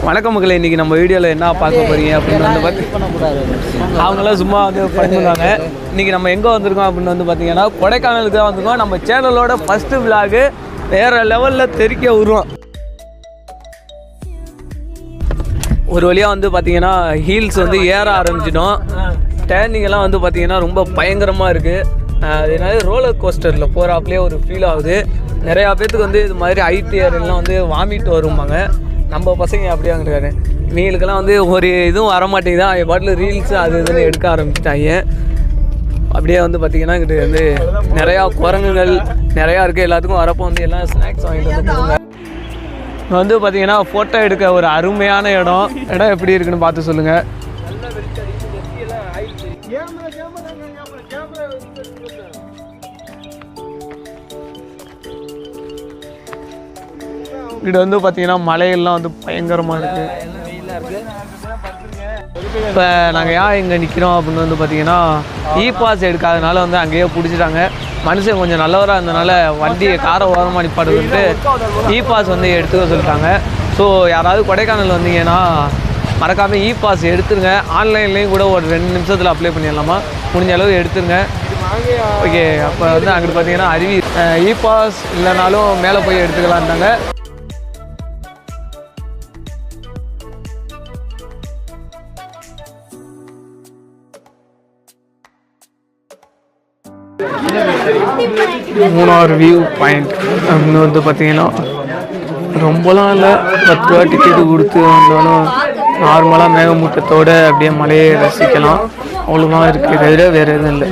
வணக்கம் மக்களே, இன்றைக்கி நம்ம வீடியோவில் என்ன பார்க்க போகிறீங்க அப்படின்னு வந்து பார்த்து அவங்களாம் சும்மா வந்து பண்ணுவாங்க. இன்றைக்கி நம்ம எங்கே வந்திருக்கோம் அப்படின்னு வந்து பார்த்திங்கன்னா கொடைக்கானலுக்கு தான் வந்திருக்கோம். நம்ம சேனலோட ஃபஸ்ட்டு விலாகு வேறு லெவலில் தெறிக்க விடுவோம். ஒரு வழியாக வந்து பார்த்திங்கன்னா ஹீல்ஸ் வந்து ஏற ஆரம்பிச்சிடும். டேர்னிங்கெல்லாம் வந்து பார்த்திங்கன்னா ரொம்ப பயங்கரமாக இருக்குது. அதனால ரோலர் கோஸ்டரில் போகிறாப்லேயே ஒரு ஃபீல் ஆகுது. நிறையா பேர்த்துக்கு வந்து இது மாதிரி ஐடிஆர்லாம் வந்து வாமிட்டு வருவாங்க. நம்ம பசங்க அப்படியே இருக்காரு. இவங்களுக்கெல்லாம் வந்து ஒரு இதுவும் வரமாட்டேங்குதான். பாட்டில் ரீல்ஸ் அது இதுன்னு எடுக்க ஆரம்பிச்சிட்டாங்க. அப்படியே வந்து பார்த்திங்கன்னா இங்கிட்ட வந்து நிறையா குரங்குகள் நிறையா இருக்குது. எல்லாத்துக்கும் வரப்போ வந்து எல்லாம் ஸ்நாக்ஸ் வாங்கிட்டு வந்து போங்க. வந்து பார்த்திங்கன்னா ஃபோட்டோ எடுக்க ஒரு அருமையான இடம் எப்படி இருக்குன்னு பார்த்து சொல்லுங்கள். இது வந்து பார்த்திங்கன்னா மலையெல்லாம் வந்து பயங்கரமாக இருக்குது. இப்போ நாங்கள் ஏன் இங்கே நிற்கிறோம் அப்படின்னு வந்து பார்த்திங்கன்னா பாஸ் எடுக்காதனால வந்து அங்கேயே பிடிச்சிட்டாங்க. மனுஷன் கொஞ்சம் நல்லவராக இருந்தனால வண்டியை காரை ஓரமாக நிப்பாடுவிட்டு பாஸ் வந்து எடுத்துக்க சொல்லிட்டாங்க. ஸோ யாராவது கொடைக்கானல் வந்தீங்கன்னா மறக்காமல் பாஸ் எடுத்துருங்க. ஆன்லைன்லேயும் கூட ஒரு 2 நிமிஷத்தில் அப்ளை பண்ணிடலாமா, முடிஞ்ச அளவு எடுத்துருங்க. ஓகே, அப்போ வந்து அங்கிட்டு பார்த்தீங்கன்னா அருவி பாஸ் இல்லைனாலும் மேலே போய் எடுத்துக்கலான்ட்டாங்க. மூணார் வியூ பாயிண்ட் அப்படின்னு வந்து பார்த்தீங்கன்னா ரொம்பலாம் இல்லை, 10 ரூபா டிக்கெட்டு கொடுத்து வந்தாலும் நார்மலாக மேகமூட்டத்தோடு அப்படியே மலையை ரசிக்கலாம். அவ்வளோதான் இருக்கிறத வேறு எதுவும் இல்லை.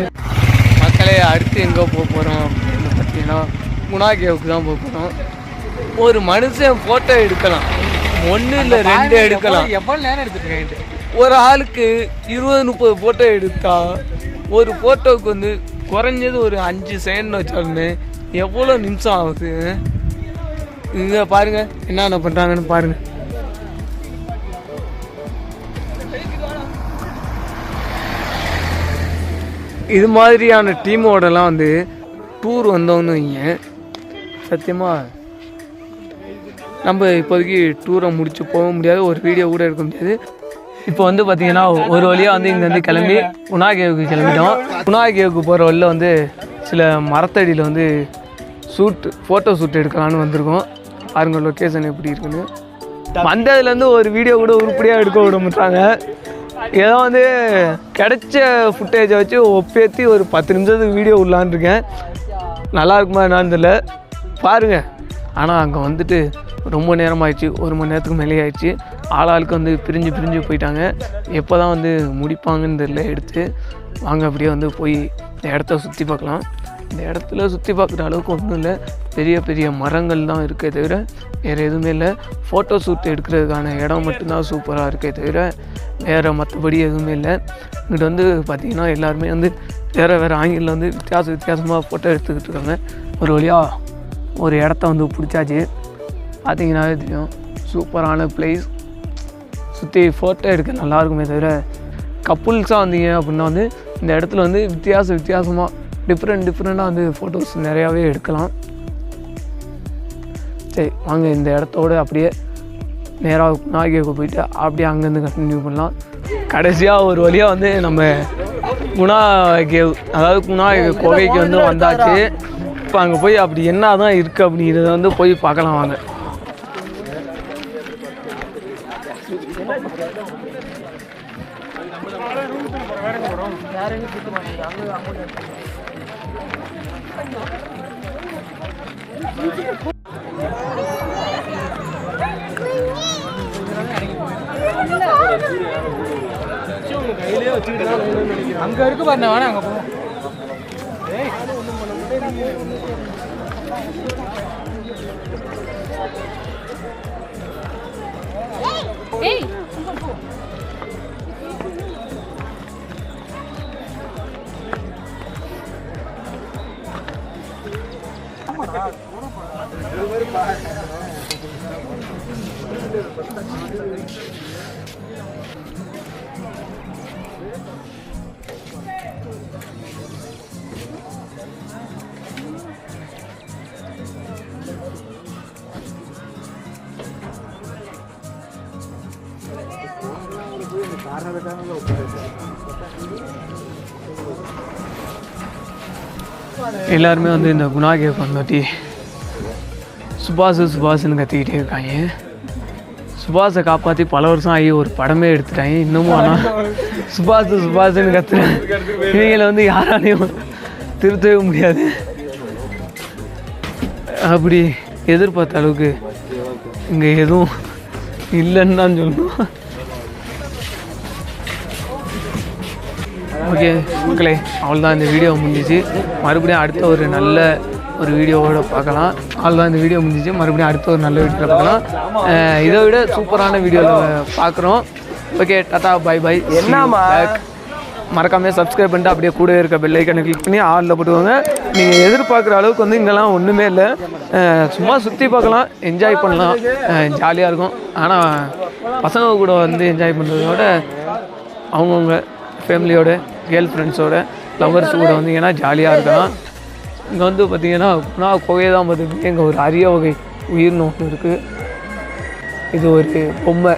மக்களே, அடுத்து எங்கே போக போகிறோம் அப்படின்னு பார்த்தீங்கன்னா குணா கேவுக்கு தான் போக போகிறோம். ஒரு மனுஷன் ஃபோட்டோ எடுக்கலாம், 1 இல்லை 2 எடுக்கலாம். எவ்வளோ நேரம் எடுத்துருக்கேன். ஒரு ஆளுக்கு 20-30 ஃபோட்டோ எடுத்தா ஒரு ஃபோட்டோவுக்கு வந்து குறைஞ்சது ஒரு 5 செகண்ட் வச்சாலுமே எவ்வளோ நிமிஷம் ஆகுது. இங்கே பாருங்கள் என்னென்ன பண்ணுறாங்கன்னு பாருங்கள். இது மாதிரியான டீமோடலாம் வந்து டூர் வந்தோன்னு வைங்க, சத்தியமாக நம்ம இப்போதைக்கு டூரை முடிச்சு போக முடியாது, ஒரு வீடியோ கூட எடுக்க முடியாது. இப்போ வந்து பார்த்திங்கன்னா ஒரு வழியாக வந்து இங்கே வந்து கிளம்பி குணா கேவுக்கு கிளம்பிட்டோம். குணா கேவுக்கு போகிற வழியில் வந்து சில மரத்தடியில் வந்து ஃபோட்டோ ஷூட் எடுக்கலான்னு வந்திருக்கோம். பாருங்க லொக்கேஷன் எப்படி இருக்குன்னு. வந்ததுலேருந்து ஒரு வீடியோ கூட உருப்படியாக எடுக்க விட மாட்டாங்க. ஏதோ வந்து கிடைச்ச ஃபுட்டேஜை வச்சு ஒப்பேற்றி ஒரு 10 நிமிஷத்துக்கு வீடியோ விடலான்னு இருக்கேன். நல்லா இருக்குமா என்னான்னு தெரியல, பாருங்கள். ஆனால் அங்கே வந்துட்டு ரொம்ப நேரம் ஆயிடுச்சு, 1 மணி நேரத்துக்கு மேலே ஆயிடுச்சு. ஆளாளுக்கு வந்து பிரிஞ்சு போயிட்டாங்க. எப்போ தான் வந்து முடிப்பாங்கன்னு தெரியல எடுத்து. வாங்க அப்படியே வந்து போய் இந்த இடத்த சுற்றி பார்க்கலாம். இந்த இடத்துல சுற்றி பார்க்குற அளவுக்கு ஒன்றும் இல்லை, பெரிய பெரிய மரங்கள் தான் இருக்கே தவிர வேறு எதுவுமே இல்லை. ஃபோட்டோ ஷூட் எடுக்கிறதுக்கான இடம் மட்டும்தான் சூப்பராக இருக்கே தவிர வேறு மற்றபடி எதுவுமே இல்லை. இங்கிட்ட வந்து பார்த்திங்கன்னா எல்லாருமே வந்து வேறு ஆங்கிளில் வந்து வித்தியாசமாக ஃபோட்டோ எடுத்துக்கிட்டு இருக்காங்க. ஒரு வழியாக ஒரு இடத்த வந்து பிடிச்சாச்சு. பார்த்திங்கன்னாவே தெரியும், சூப்பரான பிளேஸ். சுற்றி ஃபோட்டோ எடுக்க நல்லாயிருக்குமே தவிர கப்புள்ஸாக வந்தீங்க அப்படின்னா வந்து இந்த இடத்துல வந்து வித்தியாசமாக டிஃப்ரெண்ட்டாக வந்து ஃபோட்டோஸ் நிறையாவே எடுக்கலாம். சரி வாங்க, இந்த இடத்தோடு அப்படியே நேராக குணாகேவுக்கு போயிட்டு அப்படியே அங்கேருந்து கண்டினியூ பண்ணலாம். கடைசியாக ஒரு வழியாக வந்து நம்ம குணா கேவ், அதாவது குணா குகைக்கு வந்து வந்தாச்சு. இப்போ அங்கே போய் அப்படி என்ன தான் இருக்குது அப்படிங்கிறத வந்து போய் பார்க்கலாம் வாங்க. அங்கே இருக்கு பாருங்க, வேணா அங்கே போவோம். எல்லாருமே வந்து இந்த குணா கேவ் பற்றி சுபாஷுன்னு கத்திக்கிட்டே இருக்காங்க. சுபாஷை காப்பாற்றி பல வருஷம் ஆகி ஒரு படமே எடுத்துட்டாங்க. இன்னமும் ஆனால் சுபாஷுன்னு கத்துறேன். இவங்களை வந்து யாராலையும் திருத்தவே முடியாது. அப்படி எதிர்பார்த்த அளவுக்கு இங்கே எதுவும் இல்லைன்னு தான் சொல்லணும். ஓகே மக்களே, அவ்வளோதான் இந்த வீடியோ முடிஞ்சிச்சு. மறுபடியும் அடுத்த ஒரு நல்ல ஒரு வீடியோவோட பார்க்கலாம். அவ்வளோதான் இந்த வீடியோ முடிஞ்சிச்சு. மறுபடியும் அடுத்த ஒரு நல்ல வீடியோவில் பார்க்கலாம். இதை விட சூப்பரான வீடியோவில் பார்க்குறோம். Okay, tata, bye bye. என்னம்மா மறக்காமல் சப்ஸ்கிரைப் பண்ணிட்டு அப்படியே கூட இருக்க பெல் ஐக்கனை கிளிக் பண்ணி ஆளில் போட்டுக்கோங்க. நீங்கள் எதிர்பார்க்குற அளவுக்கு வந்து இங்கெல்லாம் ஒன்றுமே இல்லை. சும்மா சுற்றி பார்க்கலாம், என்ஜாய் பண்ணலாம், ஜாலியாக இருக்கும். ஆனால் பசங்க கூட வந்து என்ஜாய் பண்ணுறதோட அவங்கவுங்க ஃபேமிலியோட, கேர்ள் ஃப்ரெண்ட்ஸோட, லவ்வர்ஸ் கூட வந்தீங்கன்னா ஜாலியாக இருக்கலாம். இங்கே வந்து பார்த்திங்கன்னா குணா குகையை தான் பார்த்துக்கிட்டு இங்கே ஒரு அரிய வகை உயிர்னு ஒன்று இருக்குது. இது ஒரு பொம்மை.